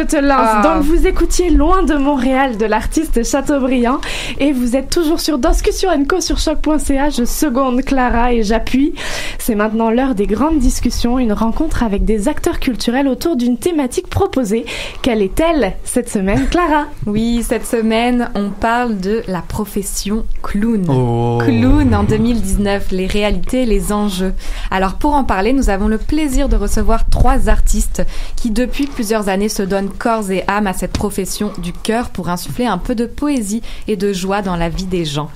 Je te lance. Donc, vous écoutiez Loin de Montréal de l'artiste Chateaubriand et vous êtes toujours sur Discussion & Co sur choc.ca. Je seconde Clara et j'appuie. C'est maintenant l'heure des grandes discussions, une rencontre avec des acteurs culturels autour d'une thématique proposée. Quelle est-elle cette semaine, Clara? Oui, cette semaine, on parle de la profession clown. Oh. Clown en 2019, les réalités, les enjeux. Alors pour en parler, nous avons le plaisir de recevoir 3 artistes qui depuis plusieurs années se donnent corps et âme à cette profession du cœur pour insuffler un peu de poésie et de joie dans la vie des gens.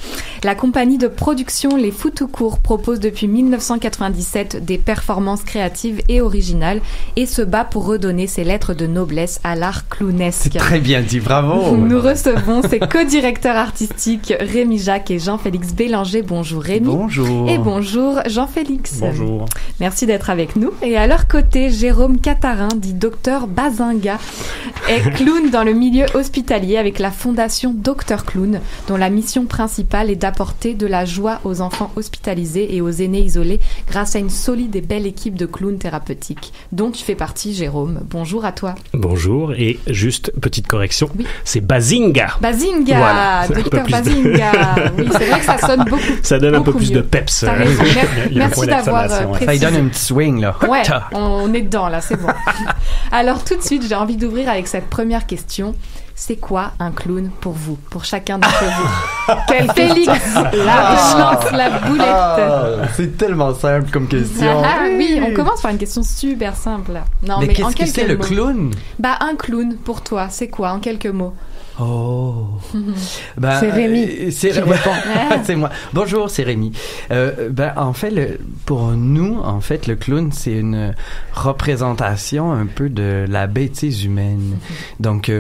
La compagnie de production Les Fous tout court propose depuis 1997 des performances créatives et originales et se bat pour redonner ses lettres de noblesse à l'art clownesque. C'est très bien dit, bravo! Nous recevons ses co-directeurs artistiques Rémi Jacques et Jean-Félix Bélanger. Bonjour Rémi. Bonjour. Et bonjour Jean-Félix. Bonjour. Merci d'être avec nous. Et à leur côté, Jérôme Catarin, dit Docteur Bazinga, est clown dans le milieu hospitalier avec la fondation Docteur Clown, dont la mission principale est d'apporter de la joie aux enfants hospitalisés et aux aînés isolés grâce à une solide et belle équipe de clowns thérapeutiques, dont tu fais partie, Jérôme. Bonjour à toi. Bonjour, et juste petite correction, oui. C'est Bazinga. Bazinga, voilà. Docteur Bazinga. Oui, c'est vrai que ça sonne beaucoup. Ça donne un peu plus mieux. de peps. T'as raison. Merci d'avoir précisé. Ça lui donne un petit swing, là. Ouais, on est dedans, là, c'est bon. Alors, tout de suite, j'ai envie d'ouvrir avec cette première question. C'est quoi un clown pour vous, pour chacun d'entre vous? Quel Félix, là, je lance la boulette. C'est tellement simple comme question. Oui, on commence par une question super simple. Non, mais qu'est-ce que c'est le clown? Bah, un clown, pour toi, c'est quoi, en quelques mots? Oh. Ben, c'est Rémi qui répond. C'est moi. Bonjour, c'est Rémi. En fait, pour nous, en fait, le clown, c'est une représentation un peu de la bêtise humaine. Donc,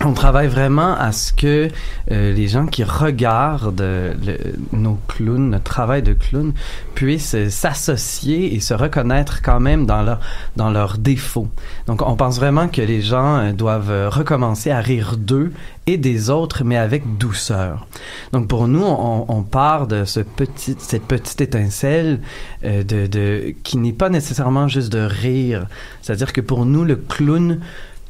on travaille vraiment à ce que les gens qui regardent nos clowns, notre travail de clown, puissent s'associer et se reconnaître quand même dans leurs défauts. Donc, on pense vraiment que les gens doivent recommencer à rire d'eux et des autres, mais avec douceur. Donc, pour nous, on part de cette petite étincelle qui n'est pas nécessairement juste de rire. C'est-à-dire que pour nous, le clown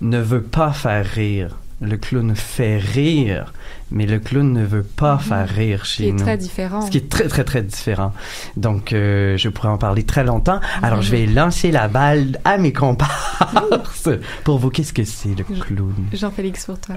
ne veut pas faire rire. Le clown fait rire, mais le clown ne veut pas faire rire chez nous. Ce qui est très différent. Ce qui est très, très, très différent. Donc, je pourrais en parler très longtemps. Alors, je vais lancer la balle à mes comparses. Pour vous, qu'est-ce que c'est le clown? Jean-Félix, pour toi.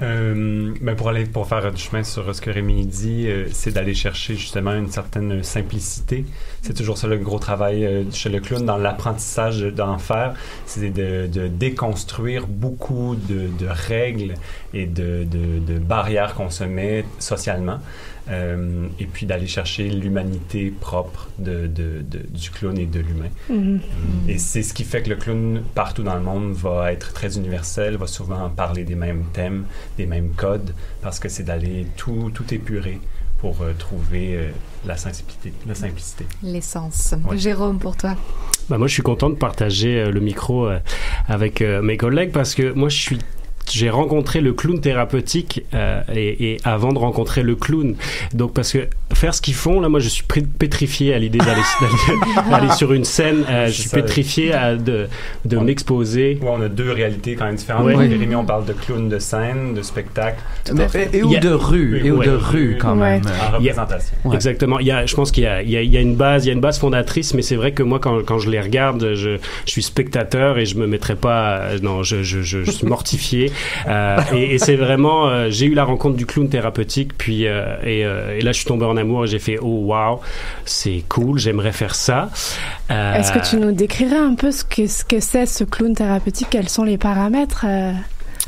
Pour faire du chemin sur ce que Rémi dit, c'est d'aller chercher justement une certaine simplicité. C'est toujours ça le gros travail chez le clown, dans l'apprentissage d'en faire. C'est de déconstruire beaucoup de règles et de barrières qu'on se met socialement, et puis d'aller chercher l'humanité propre du clown et de l'humain. Et c'est ce qui fait que le clown, partout dans le monde, va être très universel, va souvent parler des mêmes thèmes, des mêmes codes, parce que c'est d'aller tout épurer pour trouver la simplicité. L'essence. Ouais. Jérôme, pour toi. Moi, je suis content de partager le micro avec mes collègues, parce que moi, j'ai rencontré le clown thérapeutique et avant de rencontrer le clown. Donc, parce que faire ce qu'ils font, là, moi, je suis pétrifié à l'idée d'aller sur une scène. Je suis pétrifié de m'exposer. Ouais, on a 2 réalités quand même différentes. Ouais. Rémi, on parle de clown de scène, de spectacle. Et de rue, quand même. En représentation. Ouais. Exactement. Je pense qu'il y a une base fondatrice, mais c'est vrai que moi, quand je les regarde, je suis spectateur et je me mettrais pas, non, je suis mortifié. Et c'est vraiment, j'ai eu la rencontre du clown thérapeutique, puis et là je suis tombé en amour et j'ai fait oh wow, c'est cool, j'aimerais faire ça. Est-ce que tu nous décrirais un peu ce que c'est ce clown thérapeutique? Quels sont les paramètres?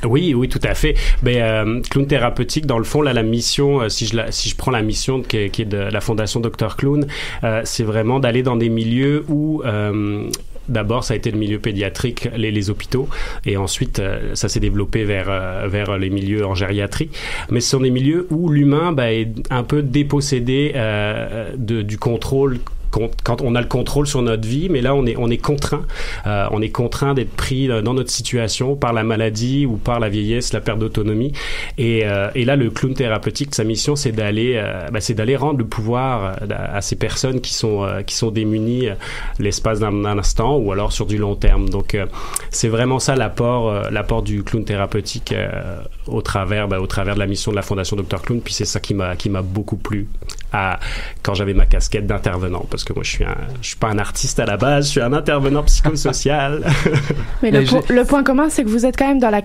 Oui, tout à fait. Clown thérapeutique, dans le fond, là, la mission, si je prends la mission qui est de la Fondation Docteur Clown, c'est vraiment d'aller dans des milieux où d'abord, ça a été le milieu pédiatrique, les hôpitaux, et ensuite, ça s'est développé vers les milieux en gériatrie. Mais ce sont des milieux où l'humain est un peu dépossédé du contrôle quand on a le contrôle sur notre vie, mais là on est contraint. On est contraint d'être pris dans notre situation par la maladie ou par la vieillesse, la perte d'autonomie. Et là, le clown thérapeutique, sa mission, c'est d'aller rendre le pouvoir à ces personnes qui sont démunies l'espace d'un instant ou alors sur du long terme. Donc, c'est vraiment ça l'apport du clown thérapeutique au travers de la mission de la Fondation Dr Clown. Puis c'est ça qui m'a beaucoup plu quand j'avais ma casquette d'intervenant, parce que moi je suis pas un artiste à la base, je suis un intervenant psychosocial. Mais le point commun, c'est que vous êtes quand même dans la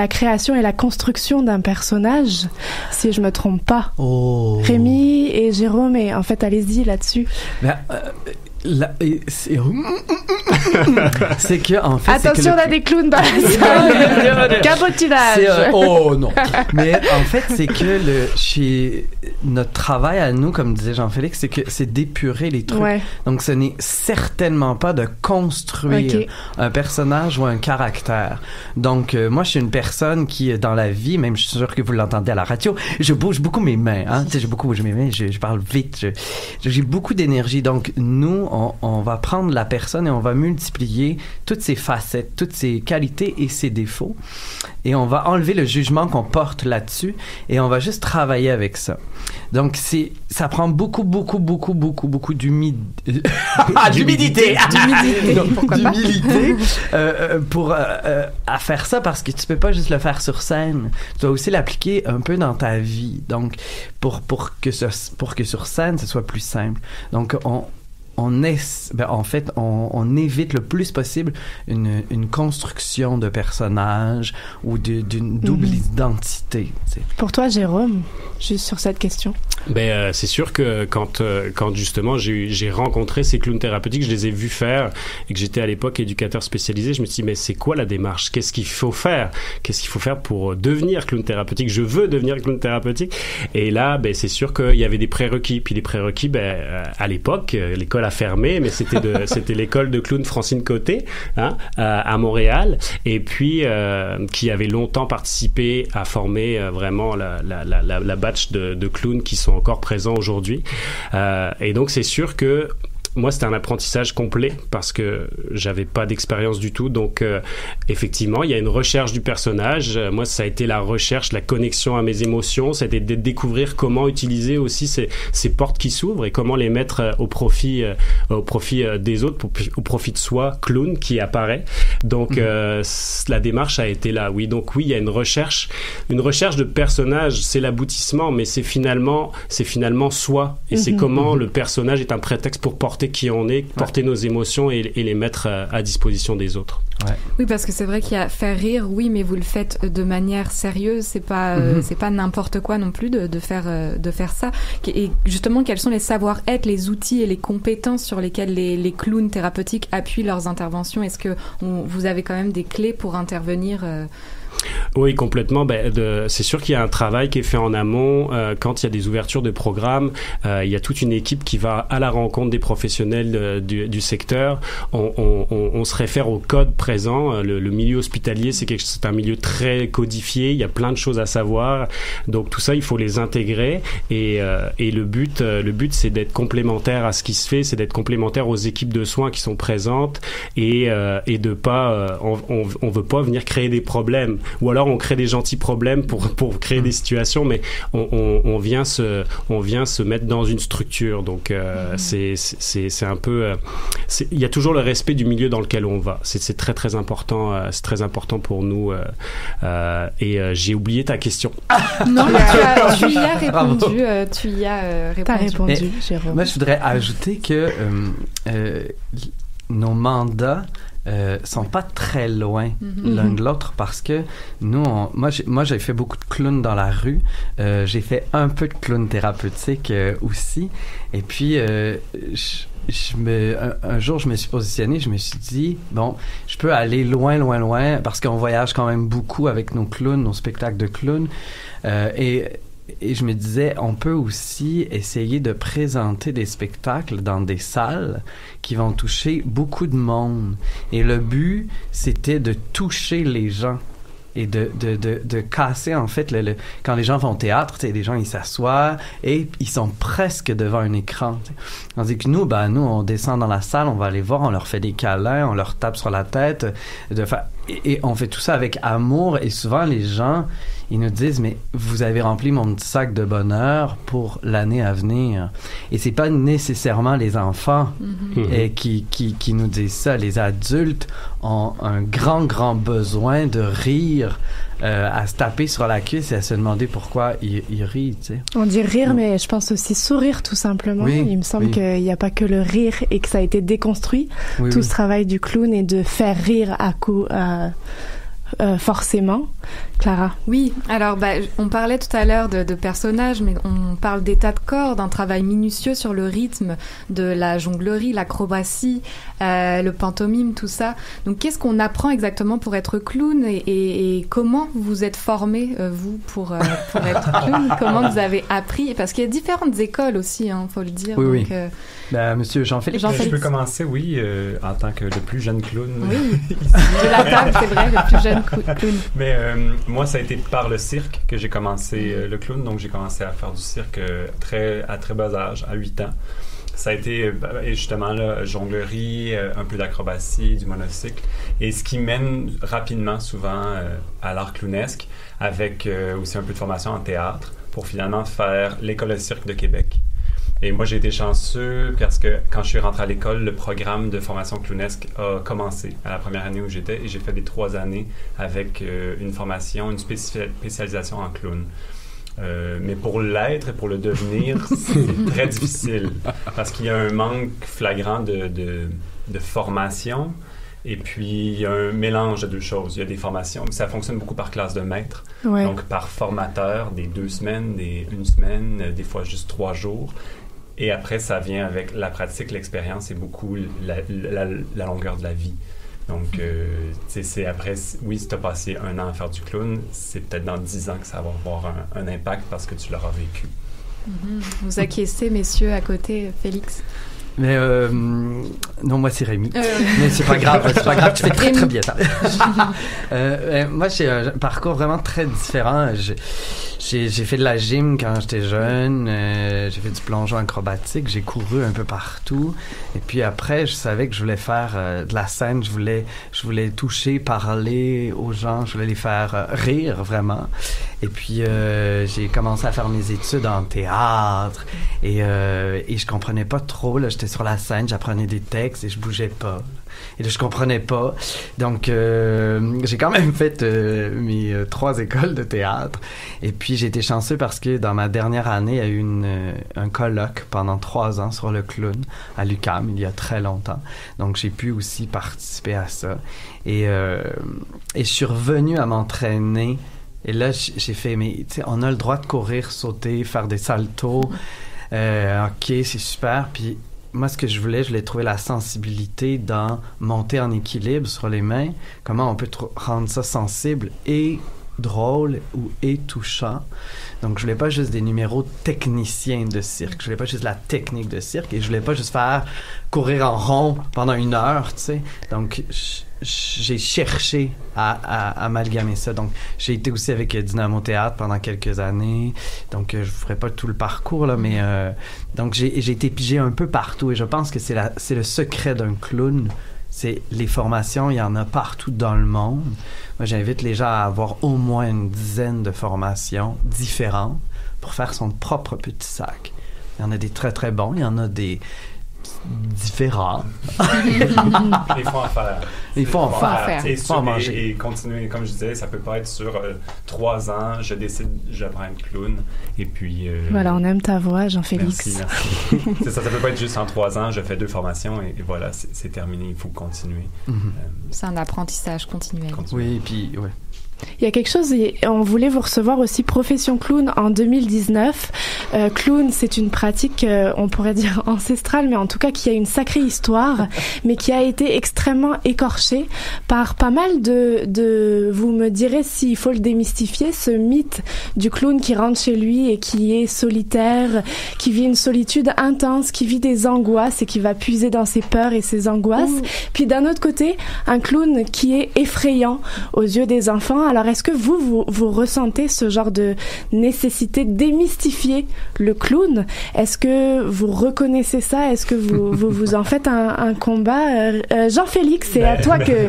création et la construction d'un personnage, si je me trompe pas. Oh. Rémi et Jérôme, et en fait, allez-y là-dessus. C'est que en fait, attention, on a des clowns dans la salle. Cabotinage. Oh non. Mais en fait, c'est que notre travail à nous, comme disait Jean-Félix, c'est d'épurer les trucs. Ouais. Donc, ce n'est certainement pas de construire un personnage ou un caractère. Donc, moi, je suis une personne qui, dans la vie, même je suis sûr que vous l'entendez à la radio, je bouge beaucoup mes mains. Hein? Tu sais, je bouge mes mains, je parle vite, j'ai beaucoup d'énergie. Donc, nous, on va prendre la personne et on va multiplier toutes ses facettes, toutes ses qualités et ses défauts. Et on va enlever le jugement qu'on porte là-dessus et on va juste travailler avec ça. Donc, ça prend beaucoup d'humilité. D'humilité à faire ça, parce que tu peux pas juste le faire sur scène. Tu dois aussi l'appliquer un peu dans ta vie. Donc, pour que sur scène, ce soit plus simple. Donc, on évite le plus possible une construction de personnage ou d'une double identité. T'sais. Pour toi, Jérôme, juste sur cette question. C'est sûr que quand justement j'ai rencontré ces clowns thérapeutiques, je les ai vus faire et que j'étais à l'époque éducateur spécialisé, je me suis dit, mais c'est quoi la démarche? Qu'est-ce qu'il faut faire? Qu'est-ce qu'il faut faire pour devenir clown thérapeutique? Je veux devenir clown thérapeutique. Et là, c'est sûr qu'il y avait des prérequis. Puis les prérequis, à l'époque, l'école a fermé, mais c'était l'école de clown Francine Côté, hein, à Montréal, et puis qui avait longtemps participé à former vraiment la batch de clowns qui sont encore présents aujourd'hui. Et donc c'est sûr que moi, c'était un apprentissage complet parce que j'avais pas d'expérience du tout. Donc, effectivement, il y a une recherche du personnage. Moi, ça a été la recherche, la connexion à mes émotions. C'était de découvrir comment utiliser aussi ces portes qui s'ouvrent et comment les mettre au profit des autres, au profit de soi, clown qui apparaît. Donc, la démarche a été là. Oui, donc oui, il y a une recherche de personnage. C'est l'aboutissement, mais c'est finalement soi. Et c'est comment le personnage est un prétexte pour porter qui on est, porter nos émotions et les mettre à disposition des autres. Ouais. Oui, parce que c'est vrai qu'il y a faire rire, oui, mais vous le faites de manière sérieuse, c'est pas n'importe quoi non plus de faire ça. Et justement, quels sont les savoir-être, les outils et les compétences sur lesquels les clowns thérapeutiques appuient leurs interventions? Est-ce que vous avez quand même des clés pour intervenir Oui, complètement. C'est sûr qu'il y a un travail qui est fait en amont. Quand il y a des ouvertures de programmes, il y a toute une équipe qui va à la rencontre des professionnels du secteur. On se réfère au code présent. Le milieu hospitalier, c'est un milieu très codifié. Il y a plein de choses à savoir. Donc tout ça, il faut les intégrer. Et le but, c'est d'être complémentaire à ce qui se fait, c'est d'être complémentaire aux équipes de soins qui sont présentes et de pas. On veut pas venir créer des problèmes. Ou alors on crée des gentils problèmes pour créer des situations, mais on vient se mettre dans une structure. Donc c'est un peu, il y a toujours le respect du milieu dans lequel on va. C'est très très important. C'est très important pour nous. Et j'ai oublié ta question. Non, tu y as répondu. T'as répondu, Jérôme. Moi, je voudrais ajouter que nos mandats sont pas très loin l'un de l'autre, parce que nous, moi j'ai fait beaucoup de clowns dans la rue, j'ai fait un peu de clown thérapeutique aussi, et puis un jour je me suis positionné, je me suis dit bon, je peux aller loin parce qu'on voyage quand même beaucoup avec nos clowns, nos spectacles de clowns, et je me disais, on peut aussi essayer de présenter des spectacles dans des salles qui vont toucher beaucoup de monde. Et le but, c'était de toucher les gens et de casser en fait quand les gens vont au théâtre, tu sais, les gens ils s'assoient et ils sont presque devant un écran. Tu sais. Tandis que nous on descend dans la salle, on va aller voir, on leur fait des câlins, on leur tape sur la tête, et on fait tout ça avec amour. Et souvent les gens ils nous disent mais vous avez rempli mon petit sac de bonheur pour l'année à venir. Et c'est pas nécessairement les enfants qui nous disent ça. Les adultes ont un grand besoin de rire, à se taper sur la cuisse et à se demander pourquoi ils rient, tu sais. On dit rire, mais je pense aussi sourire, tout simplement. Oui, il me semble qu'il n'y a pas que le rire et que ça a été déconstruit. Tout ce travail du clown est de faire rire forcément. Clara? Oui, alors on parlait tout à l'heure de personnages, mais on parle d'état de corps, d'un travail minutieux sur le rythme, de la jonglerie, l'acrobatie, le pantomime, tout ça. Donc qu'est-ce qu'on apprend exactement pour être clown et comment vous êtes formé, vous, pour être clown? Comment vous avez appris? Parce qu'il y a différentes écoles aussi, faut le dire. Oui, donc, Monsieur Jean-Philippe. Je peux commencer, en tant que le plus jeune clown. Oui, de la table, c'est vrai, le plus jeune clown. Mais moi, ça a été par le cirque que j'ai commencé le clown. Donc, j'ai commencé à faire du cirque à très bas âge, à 8 ans. Ça a été justement là, jonglerie, un peu d'acrobatie, du monocycle. Et ce qui mène rapidement, souvent, à l'art clownesque, avec aussi un peu de formation en théâtre, pour finalement faire l'École de cirque de Québec. Et moi, j'ai été chanceux parce que quand je suis rentré à l'école, le programme de formation clownesque a commencé à la première année où j'étais et j'ai fait les 3 années avec une formation, une spécialisation en clown. Mais pour l'être et pour le devenir, c'est très difficile parce qu'il y a un manque flagrant de formation. Et puis, il y a un mélange de deux choses. Il y a des formations, ça fonctionne beaucoup par classe de maître. Ouais. Donc, par formateur, des 2 semaines, des 1 semaine, des fois juste 3 jours. Et après, ça vient avec la pratique, l'expérience et beaucoup la longueur de la vie. Donc, c'est après, oui, si tu as passé 1 an à faire du clown, c'est peut-être dans 10 ans que ça va avoir un impact parce que tu l'auras vécu. Vous acquiescez, messieurs, à côté, Félix? Mais non, moi c'est Rémi. Mais c'est pas grave, tu fais très très bien ça. Moi j'ai un parcours vraiment très différent. J'ai fait de la gym quand j'étais jeune, j'ai fait du plongeon acrobatique, j'ai couru un peu partout. Et puis après, je savais que je voulais faire de la scène, je voulais toucher, parler aux gens, je voulais les faire rire vraiment. Et puis j'ai commencé à faire mes études en théâtre et je comprenais pas trop là, j'étais sur la scène, j'apprenais des textes et je bougeais pas. Et là, je comprenais pas. Donc, j'ai quand même fait mes 3 écoles de théâtre. Et puis, j'ai été chanceux parce que dans ma dernière année, il y a eu un colloque pendant 3 ans sur le clown à l'UQAM, il y a très longtemps. Donc, j'ai pu aussi participer à ça. Et je suis revenu à m'entraîner. Et là, j'ai fait, mais tu sais, on a le droit de courir, sauter, faire des saltos. OK, c'est super. Puis, moi, ce que je voulais trouver la sensibilité dans monter en équilibre sur les mains. Comment on peut rendre ça sensible et drôle et touchant. Donc, je voulais pas juste des numéros techniciens de cirque. Je voulais pas juste la technique de cirque et je voulais pas juste faire courir en rond pendant 1 heure, tu sais. Donc, j'ai cherché à amalgamer ça. Donc, j'ai été aussi avec Dynamo Théâtre pendant quelques années. Donc, je ne ferai pas tout le parcours, là, mais donc, j'ai été pigé un peu partout et je pense que c'est le secret d'un clown. C'est les formations, il y en a partout dans le monde. Moi, j'invite les gens à avoir au moins une dizaine de formations différentes pour faire son propre petit sac. Il y en a des très, très bons. Il y en a des différents. Il faut en faire. Il faut en faire. Il faut en manger. Et continuer, comme je disais, ça peut pas être sur 3 ans, je décide, j'apprends à être clown. Et puis... voilà, on aime ta voix, Jean-Félix. Merci. C'est ça peut pas être juste en 3 ans, je fais 2 formations et voilà, c'est terminé, il faut continuer. C'est un apprentissage continuel. Oui, et puis... Ouais. Il y a quelque chose, on voulait vous recevoir aussi Profession Clown en 2019. Clown, c'est une pratique, on pourrait dire ancestrale, mais en tout cas qui a une sacrée histoire, mais qui a été extrêmement écorchée par pas mal vous me direz s'il faut le démystifier, ce mythe du clown qui rentre chez lui et qui est solitaire, qui vit une solitude intense, qui vit des angoisses et qui va puiser dans ses peurs et ses angoisses. Puis d'un autre côté, un clown qui est effrayant aux yeux des enfants, enfants. Alors, est-ce que vous ressentez ce genre de nécessité de démystifier le clown? Est-ce que vous reconnaissez ça? Est-ce que vous en faites un combat? Jean-Félix, c'est à toi que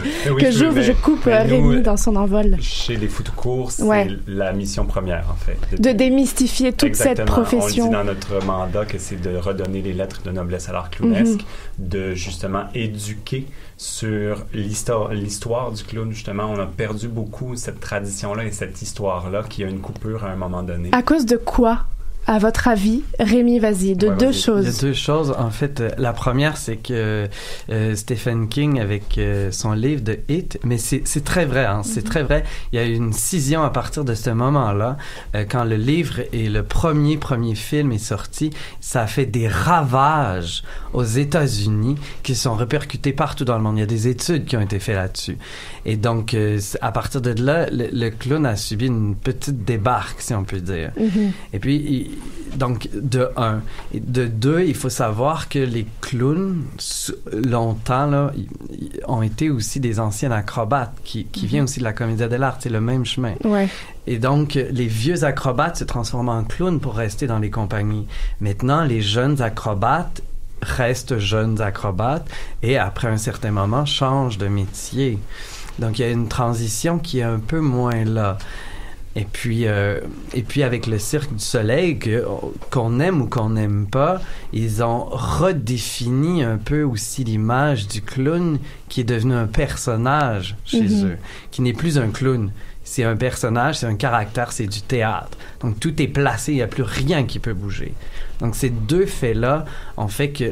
j'ouvre, je coupe Rémi dans son envol. Chez les Foutecourt, c'est la mission première, en fait. De démystifier toute cette profession. On dit dans notre mandat que c'est de redonner les lettres de noblesse à l'art clownesque, de justement éduquer sur l'histoire du clown. Justement, on a perdu beaucoup cette tradition-là et cette histoire-là qui a une coupure à un moment donné. À cause de quoi? À votre avis, Rémi, vas-y, deux choses. Il y a deux choses. En fait, la première, c'est que Stephen King, avec son livre de It, mais c'est très vrai, hein, c'est très vrai. Il y a eu une scission à partir de ce moment-là. Quand le livre et le premier film est sorti, ça a fait des ravages aux États-Unis qui sont répercutés partout dans le monde. Il y a des études qui ont été faites là-dessus. Et donc, à partir de là, le clown a subi une petite débarque, si on peut dire. Et puis, donc, de un. Et de deux, il faut savoir que les clowns, longtemps, là, ont été aussi des anciens acrobates qui viennent aussi de la Commedia dell'arte. C'est le même chemin. Ouais. Et donc, les vieux acrobates se transforment en clowns pour rester dans les compagnies. Maintenant, les jeunes acrobates restent jeunes acrobates et, après un certain moment, changent de métier. Donc, il y a une transition qui est un peu moins là. Et puis avec le Cirque du Soleil, qu'on aime ou qu'on n'aime pas, ils ont redéfini un peu aussi l'image du clown qui est devenu un personnage chez eux, qui n'est plus un clown. C'est un personnage, c'est un caractère, c'est du théâtre. Donc, tout est placé, il n'y a plus rien qui peut bouger. Donc, ces deux faits-là ont fait que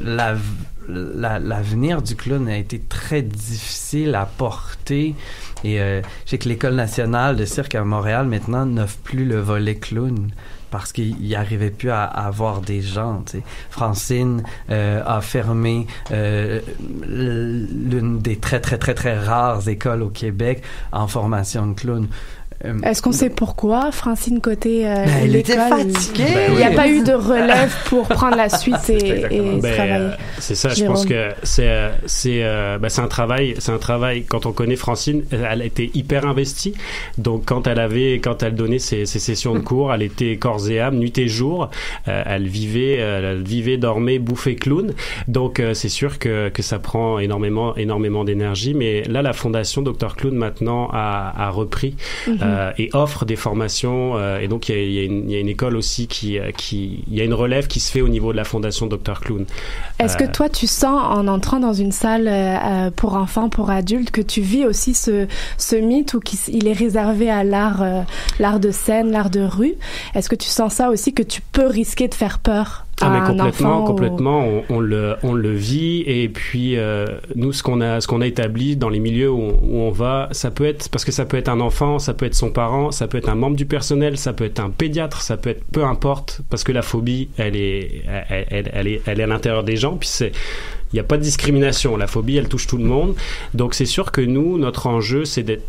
l'avenir du clown a été très difficile à porter. Et je sais que l'École nationale de cirque à Montréal, maintenant, n'offre plus le volet clown parce qu'il n'y arrivait plus à avoir des gens. T'sais. Francine a fermé l'une des très, très, très, très rares écoles au Québec en formation de clown. Est-ce qu'on sait pourquoi Francine Côté elle était fatiguée. Il n'y a pas eu de relève pour prendre la suite et travailler. C'est ça. Jérôme. Je pense que c'est un travail. Quand on connaît Francine, elle était hyper investie. Donc quand elle donnait ses sessions de cours, elle était corps et âme, nuit et jour. Elle vivait, dormait, bouffait clown. Donc c'est sûr que ça prend énormément d'énergie. Mais là, la fondation Dr Clown maintenant a repris. Et offre des formations et donc il y a une école aussi il y a une relève qui se fait au niveau de la fondation Dr Clown. Est-ce que toi tu sens en entrant dans une salle pour enfants, pour adultes, que tu vis aussi ce mythe où il est réservé à l'art de scène, l'art de rue? Est-ce que tu sens ça aussi, que tu peux risquer de faire peur? Mais complètement, on le vit. Et puis nous, ce qu'on a établi dans les milieux où on va, ça peut être un enfant, ça peut être son parent, ça peut être un membre du personnel, ça peut être un pédiatre, ça peut être peu importe, parce que la phobie, elle est à l'intérieur des gens. Puis il n'y a pas de discrimination. La phobie, elle touche tout le monde. Donc, c'est sûr que nous, notre enjeu,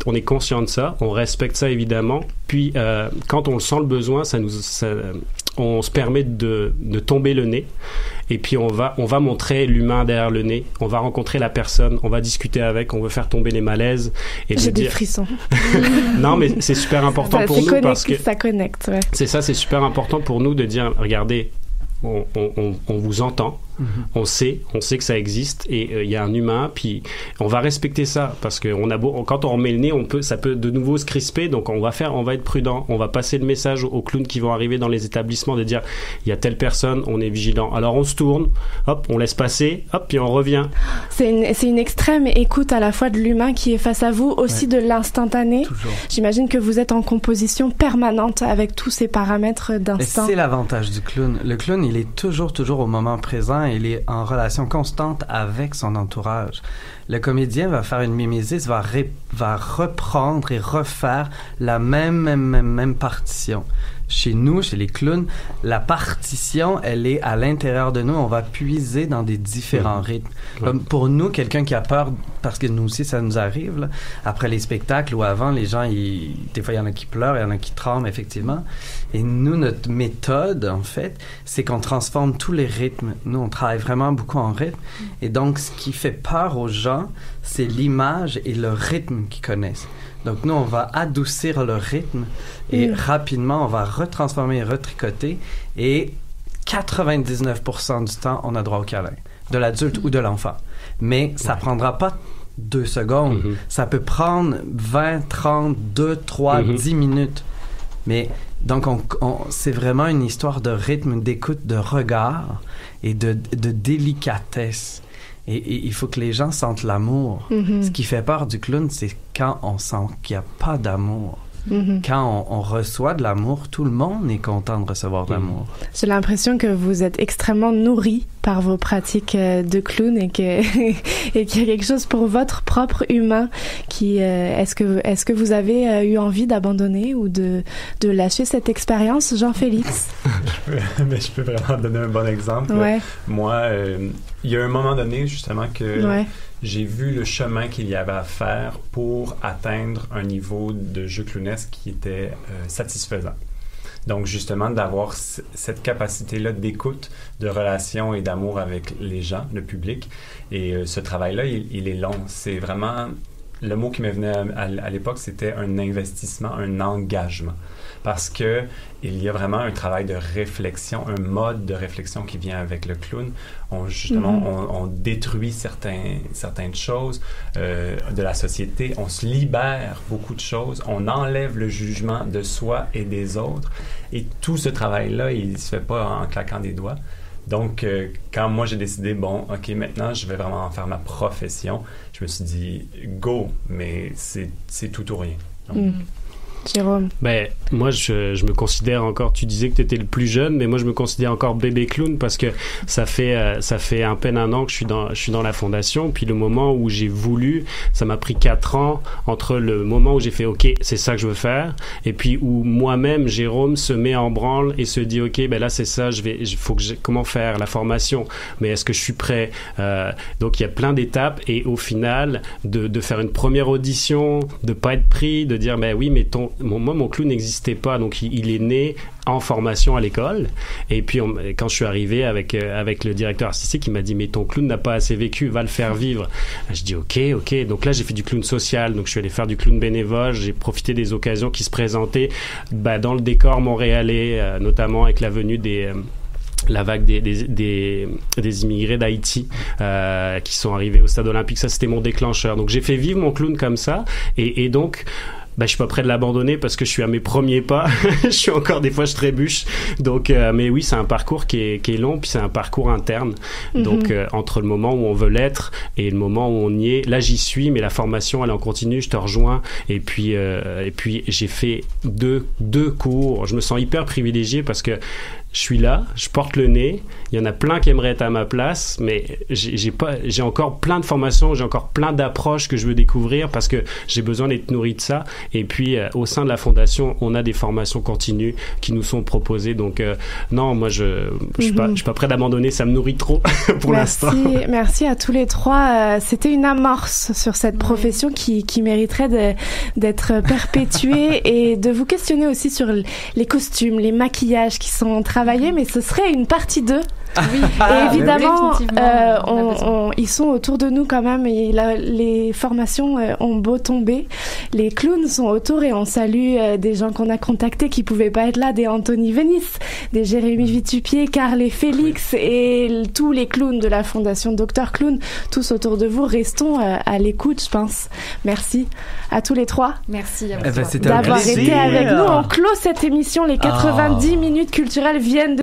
on est conscient de ça. On respecte ça, évidemment. Puis, quand on le sent le besoin, on se permet de tomber le nez. Et puis, on va montrer l'humain derrière le nez. On va rencontrer la personne. On va discuter avec. On veut faire tomber les malaises. J'ai des frissons. Non, mais c'est super important pour nous parce que ça connecte. Ouais. C'est ça, c'est super important pour nous de dire, regardez, on vous entend. On sait que ça existe et il y a un humain, puis on va respecter ça parce que quand on remet le nez, ça peut de nouveau se crisper, donc on va être prudent, on va passer le message aux clowns qui vont arriver dans les établissements de dire il y a telle personne, on est vigilant. Alors on se tourne, hop, on laisse passer, hop, puis on revient. C'est une extrême écoute à la fois de l'humain qui est face à vous, aussi de l'instantané. Toujours. J'imagine que vous êtes en composition permanente avec tous ces paramètres d'instant. C'est l'avantage du clown. Le clown, il est toujours au moment présent. Il est en relation constante avec son entourage. Le comédien va faire une mimésis, va reprendre et refaire la même partition. Chez nous, chez les clowns, la partition, elle est à l'intérieur de nous. On va puiser dans des différents rythmes. Comme pour nous, quelqu'un qui a peur, parce que nous aussi, ça nous arrive, là, après les spectacles ou avant, les gens, des fois, il y en a qui pleurent, il y en a qui tremblent, effectivement. Et nous, notre méthode, en fait, c'est qu'on transforme tous les rythmes. Nous, on travaille vraiment beaucoup en rythme. Et donc, ce qui fait peur aux gens, c'est l'image et le rythme qu'ils connaissent. Donc, nous, on va adoucir le rythme et rapidement, on va retransformer et retricoter et 99% du temps, on a droit au câlin, de l'adulte ou de l'enfant. Mais ça prendra pas 2 secondes. Ça peut prendre 20, 30, 2, 3, 10 minutes. Mais donc, c'est vraiment une histoire de rythme, d'écoute, de regard et de délicatesse. Et il faut que les gens sentent l'amour. Ce qui fait peur du clown, c'est quand on sent qu'il n'y a pas d'amour. Quand on reçoit de l'amour, tout le monde est content de recevoir de l'amour. J'ai l'impression que vous êtes extrêmement nourri par vos pratiques de clown et qu'il y a quelque chose pour votre propre humain qui est-ce que vous avez eu envie d'abandonner ou de lâcher cette expérience, Jean-Félix? Je peux vraiment donner un bon exemple. Ouais. Moi, il y a un moment donné justement que j'ai vu le chemin qu'il y avait à faire pour atteindre un niveau de jeu clownesque qui était satisfaisant. Donc, justement, d'avoir cette capacité-là d'écoute, de relation et d'amour avec les gens, le public. Et ce travail-là, il est long. C'est vraiment... Le mot qui me venait à l'époque, c'était un investissement, un engagement. Parce que il y a vraiment un travail de réflexion, un mode de réflexion qui vient avec le clown. On détruit certaines choses de la société. On se libère beaucoup de choses. On enlève le jugement de soi et des autres. Et tout ce travail-là, il ne se fait pas en claquant des doigts. Donc, quand moi, j'ai décidé, OK, maintenant, je vais vraiment en faire ma profession, je me suis dit, go, mais c'est tout ou rien. Donc, Jérôme? Ben, moi, je me considère encore, tu disais que tu étais le plus jeune, mais moi, je me considère encore bébé clown parce que ça fait à peine 1 an que je suis dans la fondation. Puis le moment où j'ai voulu, ça m'a pris 4 ans entre le moment où j'ai fait, OK, c'est ça que je veux faire, et puis où moi-même, Jérôme, se met en branle et se dit, OK, ben là, c'est ça, comment faire la formation? Mais est-ce que je suis prêt? Donc, il y a plein d'étapes et au final, de faire une première audition, de pas être pris, de dire, ben oui, mais mon clown n'existait pas, donc il est né en formation à l'école. Et puis quand je suis arrivé avec le directeur artistique, il m'a dit, mais ton clown n'a pas assez vécu, va le faire vivre. Je dis ok. Donc là, j'ai fait du clown social, donc je suis allé faire du clown bénévole. J'ai profité des occasions qui se présentaient dans le décor montréalais, notamment avec la venue la vague des immigrés d'Haïti qui sont arrivés au stade olympique. Ça, c'était mon déclencheur. Donc j'ai fait vivre mon clown comme ça, et donc je suis pas prêt de l'abandonner parce que je suis à mes premiers pas. Je suis encore, des fois, je trébuche. Donc, mais oui, c'est un parcours qui est long, puis c'est un parcours interne. Donc, entre le moment où on veut l'être et le moment où on y est, là, j'y suis, mais la formation, elle est en continu, je te rejoins. Et puis j'ai fait deux cours. Je me sens hyper privilégié parce que je suis là, je porte le nez. Il y en a plein qui aimeraient être à ma place, mais j'ai encore plein de formations, j'ai encore plein d'approches que je veux découvrir parce que j'ai besoin d'être nourri de ça. Et puis, au sein de la fondation, on a des formations continues qui nous sont proposées. Donc, non, moi, je suis pas prêt d'abandonner. Ça me nourrit trop pour l'instant. Merci à tous les trois. C'était une amorce sur cette profession qui mériterait d'être perpétuée et de vous questionner aussi sur les costumes, les maquillages qui sont travaillés, mais ce serait une partie 2. Oui. Et évidemment, ils sont autour de nous quand même, et les formations ont beau tomber, les clowns sont autour, et on salue des gens qu'on a contactés qui pouvaient pas être là, des Anthony Vénis, des Jérémy Vitupier, Carl et Félix, et tous les clowns de la fondation Dr Clown, tous autour de vous. Restons à l'écoute, je pense. Merci à tous les trois. Merci à vous d'avoir été avec nous. On clôt cette émission. Les 90 minutes culturelles viennent de